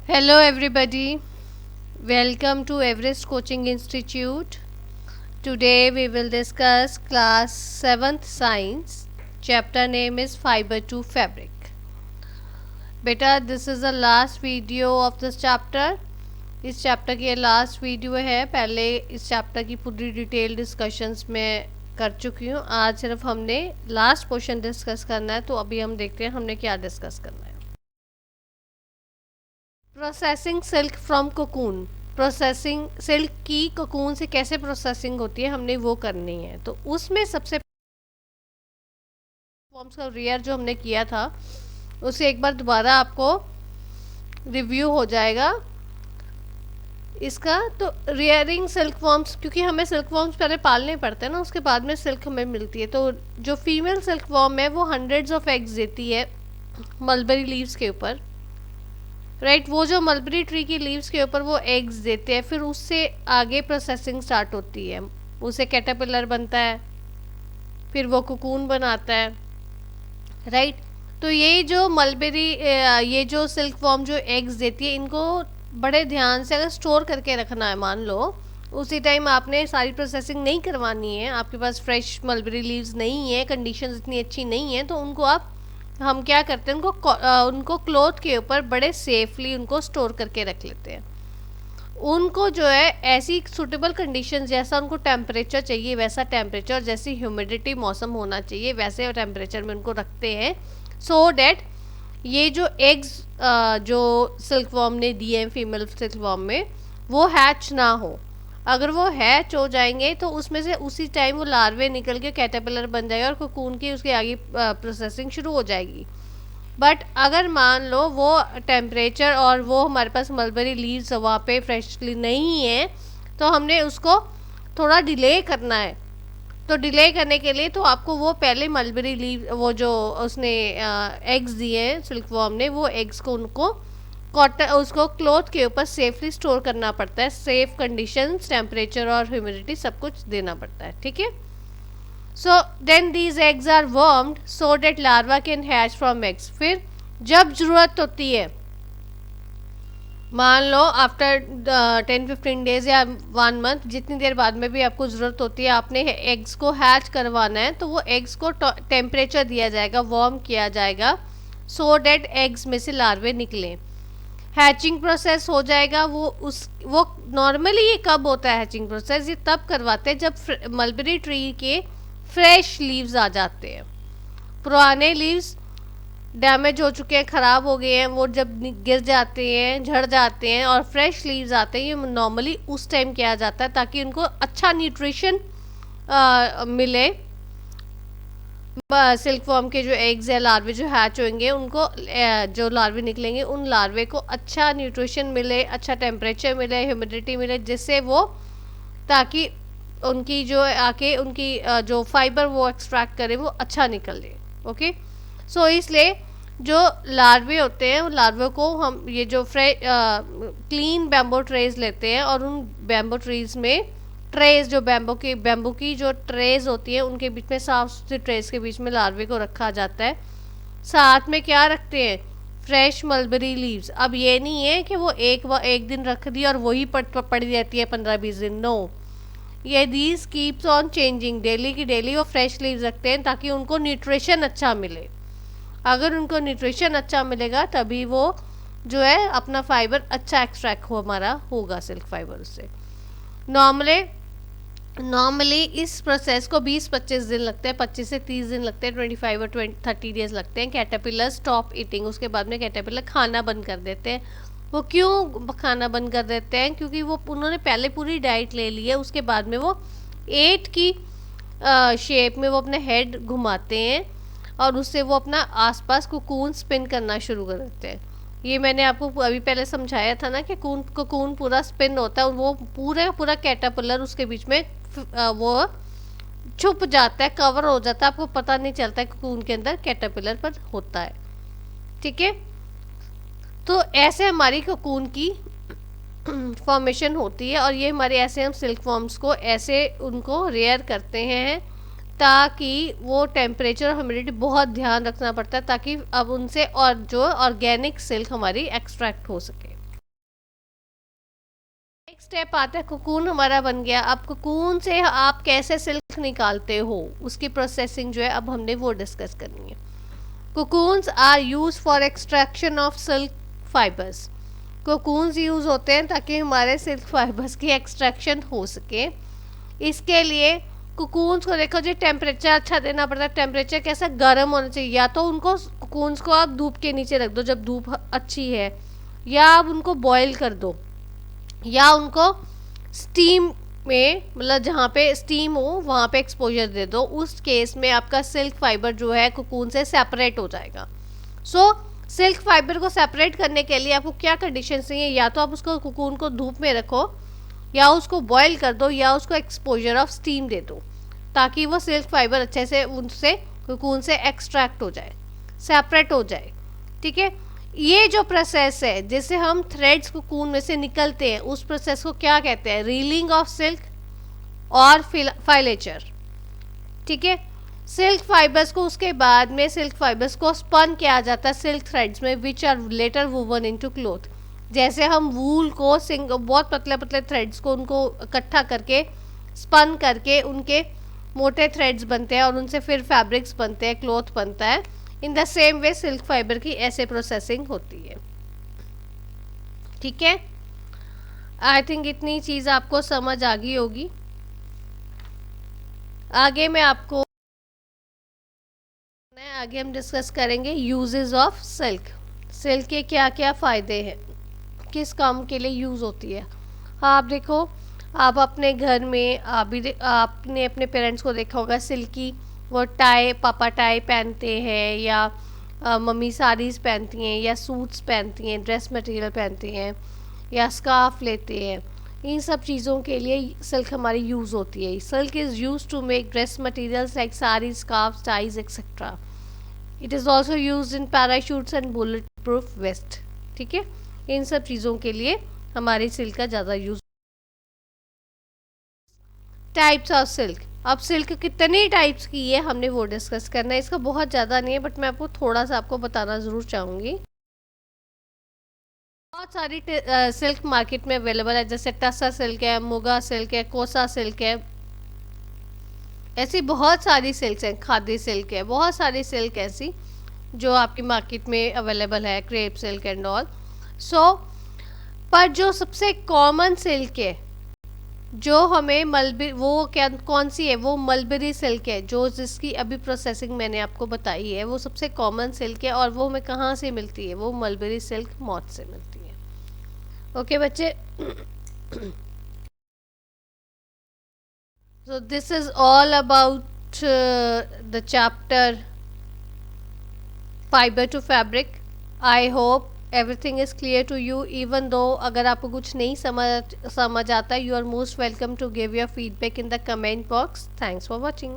Hello everybody, welcome to Everest Coaching Institute. Today we will discuss class 7th science. Chapter name is fiber to fabric. बेटा this is the last video of this chapter. इस chapter की last video है। पहले इस chapter की पूरी detail discussions में कर चुकी हूँ। आज सिर्फ हमने लास्ट पोर्शन डिस्कस करना है, तो अभी हम देखते हैं हमने क्या डिस्कस करना है। Processing silk from cocoon, processing silk की कोकून से कैसे प्रोसेसिंग होती है हमने वो करनी है। तो उसमें सबसे फॉर्म्स का रियर जो हमने किया था उसे एक बार दोबारा आपको रिव्यू हो जाएगा इसका। तो रियरिंग सिल्क फॉर्म्स, क्योंकि हमें सिल्क फॉर्म्स पहले पालने पड़ते हैं ना, उसके बाद में सिल्क हमें मिलती है। तो जो फीमेल सिल्क फॉर्म है वो हंड्रेड्स ऑफ एग्स देती है मलबेरी लीव्स के ऊपर, राइट। वो जो मलबेरी ट्री की लीव्स के ऊपर वो एग्स देते हैं, फिर उससे आगे प्रोसेसिंग स्टार्ट होती है। उसे कैटरपिलर बनता है, फिर वो कोकून बनाता है, राइट। तो ये जो मलबेरी ये जो सिल्क फॉर्म जो एग्स देती है, इनको बड़े ध्यान से अगर स्टोर करके रखना है, मान लो उसी टाइम आपने सारी प्रोसेसिंग नहीं करवानी है, आपके पास फ्रेश मलबेरी लीव्स नहीं है, कंडीशंस इतनी अच्छी नहीं है, तो उनको हम क्या करते हैं, उनको क्लॉथ के ऊपर बड़े सेफली उनको स्टोर करके रख लेते हैं। उनको जो है ऐसी सूटेबल कंडीशन, जैसा उनको टेम्परेचर चाहिए वैसा टेम्परेचर, जैसी ह्यूमिडिटी मौसम होना चाहिए वैसे टेम्परेचर में उनको रखते हैं, सो डैट ये जो एग्स जो सिल्क वॉर्म ने दिए हैं फीमेल सिल्क वॉर्म में, वो हैच ना हो। अगर वो हैच हो जाएंगे तो उसमें से उसी टाइम वो लार्वे निकल के कैटरपिलर बन जाएगा और कोकून की उसके आगे प्रोसेसिंग शुरू हो जाएगी। बट अगर मान लो वो टेम्परेचर और वो हमारे पास मलबेरी लीव्स वहाँ पे फ्रेशली नहीं है, तो हमने उसको थोड़ा डिले करना है। तो डिले करने के लिए तो आपको वो पहले मलबेरी लीव, वो जो उसने एग्स दिए हैं सिल्क वॉर्म ने, वो एग्स को उनको कॉटन उसको क्लॉथ के ऊपर सेफली स्टोर करना पड़ता है। सेफ कंडीशंस, टेम्परेचर और ह्यूमिडिटी सब कुछ देना पड़ता है, ठीक है। So then these eggs are warmed so that larvae can hatch from eggs. फिर जब ज़रूरत होती है, मान लो आफ्टर 10-15 डेज या 1 मंथ, जितनी देर बाद में भी आपको ज़रूरत होती है, आपने एग्स को हैच करवाना है, तो वो एग्स को टेम्परेचर दिया जाएगा, वार्म किया जाएगा, सो डेट एग्स में से लार्वे निकलें। हैचिंग प्रोसेस हो जाएगा। वो नॉर्मली ये कब होता है हैचिंग प्रोसेस, ये तब करवाते हैं जब मलबेरी ट्री के फ्रेश लीव्स आ जाते हैं। पुराने लीव्स डैमेज हो चुके हैं, ख़राब हो गए हैं, वो जब गिर जाते हैं, झड़ जाते हैं और फ्रेश लीव्स आते हैं, ये नॉर्मली उस टाइम किया जाता है ताकि उनको अच्छा न्यूट्रिशन मिले। सिल्क फॉर्म के जो एग्स है, लार्वे जो हैच होंगे, उनको जो लार्वे निकलेंगे उन लार्वे को अच्छा न्यूट्रिशन मिले, अच्छा टेम्परेचर मिले, ह्यूमिडिटी मिले, जिससे वो, ताकि उनकी जो आके उनकी जो फाइबर वो एक्सट्रैक्ट करे वो अच्छा निकले, ओके। सो इसलिए जो लार्वे होते हैं, उन लार्वे को हम ये जो क्लीन बैम्बो ट्रेज लेते हैं और उन बैम्बो ट्रीज में ट्रेज, जो बैम्बू की जो ट्रेज होती है उनके बीच में, साफ सुथरी ट्रेज के बीच में लार्वे को रखा जाता है। साथ में क्या रखते हैं, फ्रेश मलबेरी लीव्स। अब ये नहीं है कि वो एक दिन रख दी और वही पड़ी रहती है 15-20 दिन, नो, ये these keeps on changing, daily की डेली वो फ्रेश लीव्स रखते हैं ताकि उनको न्यूट्रिशन अच्छा मिले। अगर उनको न्यूट्रिशन अच्छा मिलेगा तभी वो जो है अपना फाइबर अच्छा एक्सट्रैक्ट हमारा होगा, सिल्क फाइबर उससे। नॉर्मली इस प्रोसेस को 20-25 दिन लगते हैं, 25 से 30 दिन लगते हैं, 25 और 30 डेज लगते हैं। कैटरपिलर स्टॉप ईटिंग, उसके बाद में कैटरपिलर खाना बंद कर देते हैं। वो क्यों खाना बंद कर देते हैं, क्योंकि वो उन्होंने पहले पूरी डाइट ले ली है, उसके बाद में वो 8 की शेप में वो अपने हेड घुमाते हैं और उससे वो अपना आसपास कोकून स्पिन करना शुरू कर देते हैं। ये मैंने आपको अभी पहले समझाया था ना कि कोकून पूरा स्पिन होता है, वो पूरा कैटरपिलर उसके बीच में वो छुप जाता है, कवर हो जाता है, आपको पता नहीं चलता है कोकून के अंदर कैटरपिलर पर होता है, ठीक है। तो ऐसे हमारी कोकून की फॉर्मेशन होती है और ये हमारे ऐसे हम सिल्क फॉर्म्स को ऐसे उनको रेयर करते हैं ताकि वो टेम्परेचर और ह्यूमिडिटी बहुत ध्यान रखना पड़ता है ताकि अब उनसे और जो ऑर्गेनिक सिल्क हमारी एक्सट्रैक्ट हो सके। स्टेप आता है, कोकून हमारा बन गया। अब कोकून से आप कैसे सिल्क निकालते हो उसकी प्रोसेसिंग जो है अब हमने वो डिस्कस करनी है। Cocoons are use for extraction of silk fibres. Cocoons use होते हैं ताकि हमारे सिल्क फाइबर्स की एक्सट्रैक्शन हो सके। इसके लिए कोकून्स को देखो जी टेम्परेचर अच्छा देना पड़ता है। टेम्परेचर कैसा, गर्म होना चाहिए। या तो उनको कोकून्स को आप धूप के नीचे रख दो जब धूप अच्छी है, या आप उनको बॉईल कर दो, या उनको स्टीम में, मतलब जहाँ पे स्टीम हो वहाँ पे एक्सपोजर दे दो। उस केस में आपका सिल्क फाइबर जो है कोकून से सेपरेट हो जाएगा। सो सिल्क फाइबर को सेपरेट करने के लिए आपको क्या कंडीशन चाहिए, या तो आप उसको कोकून को धूप में रखो, या उसको बॉईल कर दो, या उसको एक्सपोजर ऑफ स्टीम दे दो, ताकि वो सिल्क फाइबर अच्छे से उनसे कोकून से एक्सट्रैक्ट हो जाए, सेपरेट हो जाए। ठीक है, ये जो प्रोसेस है जिससे हम थ्रेड्स कोकून में से निकलते हैं उस प्रोसेस को क्या कहते हैं, रीलिंग ऑफ सिल्क और फाइलेचर। ठीक है, सिल्क फाइबर्स को उसके बाद में सिल्क फाइबर्स को स्पन किया जाता है सिल्क थ्रेड्स में which are later woven into cloth. जैसे हम वूल को बहुत पतले पतले थ्रेड्स को उनको इकट्ठा करके स्पन करके उनके मोटे थ्रेड्स बनते हैं और उनसे फिर फैब्रिक्स बनते हैं, क्लॉथ बनता है। In the same way silk fibre की ऐसे प्रोसेसिंग होती है। ठीक है, आई थिंक इतनी चीज़ आपको समझ आ गई होगी। आगे मैं आपको आगे हम डिस्कस करेंगे यूजेस ऑफ सिल्क। सिल्क के क्या क्या फ़ायदे हैं, किस काम के लिए यूज़ होती है। आप देखो, आप अपने घर में आपने अपने पेरेंट्स को देखा होगा सिल्की वो टाई, पापा टाई पहनते हैं, या मम्मी साड़ीज़ पहनती हैं, या सूट्स पहनती हैं, ड्रेस मटेरियल पहनती हैं, या स्कार्फ लेते हैं। इन सब चीज़ों के लिए सिल्क हमारी यूज़ होती है। Silk is use to make dress materials like sari, scarf, ties etcetera. It is also use in parachutes and bullet proof vest. ठीक है, इन सब चीज़ों के लिए हमारी सिल्क का ज़्यादा यूज़। टाइप्स ऑफ सिल्क, अब सिल्क कितने टाइप्स की है हमने वो डिस्कस करना है। इसका बहुत ज़्यादा नहीं है बट मैं आपको थोड़ा सा आपको बताना ज़रूर चाहूँगी। बहुत सारी सिल्क मार्केट में अवेलेबल है, जैसे टसा सिल्क है, मुगा सिल्क है, कोसा सिल्क है, ऐसी बहुत सारी सिल्क हैं, खादी सिल्क है, बहुत सारी सिल्क ऐसी जो आपकी मार्केट में अवेलेबल है, क्रेप सिल्क एंड ऑल। सो पर जो सबसे कॉमन सिल्क है जो हमें वो क्या कौन सी है, वो मलबरी सिल्क है, जो जिसकी अभी प्रोसेसिंग मैंने आपको बताई है, वो सबसे कॉमन सिल्क है। और वो हमें कहाँ से मिलती है, वो मलबरी सिल्क मॉथ से मिलती है। ओके बच्चे, so this is all about the chapter fiber to fabric. I hope everything is clear to you. Even though अगर आपको कुछ नहीं समझ आता, you are most welcome to give your feedback in the comment box. Thanks for watching.